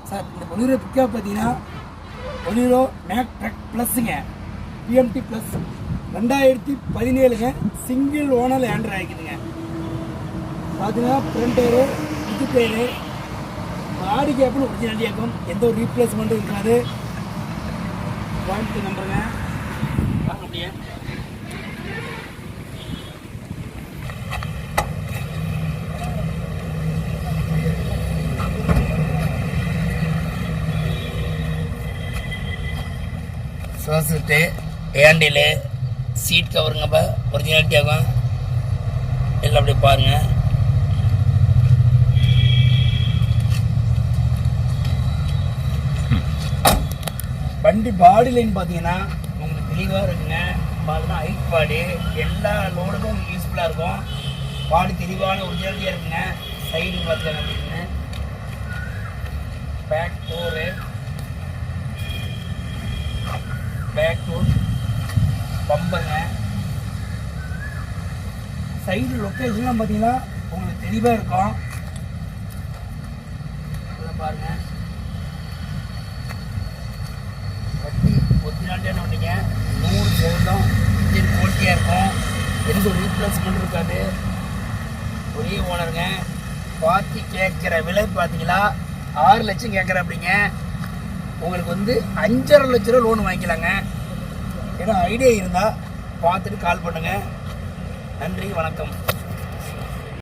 Sir இந்த Bolero pickup பார்த்தீங்கன்னா Bolero max truck ப்ளஸ்ஸுங்க, பிஎம்டி ப்ளஸ் 2017ங்க. சிங்கிள் ஓனர் ஆண்ட்ராய்டு ஆகிக்குதுங்க. பார்த்தீங்கன்னா ஃப்ரண்ட் டயரு, இது டயரு, பாடி கேப்புன்னு ஒரிஜினாலிட்டி இருக்கும். எந்த ஒரு ரீப்ளேஸ்மெண்ட்டும் இருக்காது. வாரண்டி நம்பருங்க வாங்க அப்படியே. சோசிட்டு ஹேண்டிலு சீட் கவருங்கப்பா ஒரிஜினாலிட்டி ஆகும். எல்லாம் அப்படியே பாருங்கள். வண்டி பாடி லைன் பார்த்தீங்கன்னா உங்களுக்கு தெளிவாக இருக்குங்க. பார்த்தீங்கன்னா ஹைட் பாடி எல்லா லோடுக்கும் உங்களுக்கு யூஸ்ஃபுல்லாக இருக்கும். பாடி தெளிவான ஒரிஜினாலிட்டியாக இருக்குங்க. சைடு பார்த்தீங்கன்னா அப்படின்னு பேக் டோரு, பேக் டோர், பம்பருங்க. சைடு லொக்கேஷன்லாம் பார்த்தீங்கன்னா உங்களுக்கு தெளிவாக இருக்கும். பாருங்க, வண்டி ஒரிஜினாலிட்டியான வண்டிங்க. 100% இன்ஜின் குவாலிட்டியாக இருக்கும். எந்த ஒரு ரீப்ளேஸ்மெண்ட் இருக்காது. ஒரே ஓனருங்க. பார்த்து கேட்குற விலை பார்த்தீங்களா 6 லட்சம் கேட்குற அப்படிங்க. உங்களுக்கு வந்து 5.5 லட்ச ரூபா லோன் வாங்கிக்கலாங்க. ஏன்னா ஐடியா இருந்தால் பார்த்துட்டு கால் பண்ணுங்கள். நன்றி, வணக்கம்.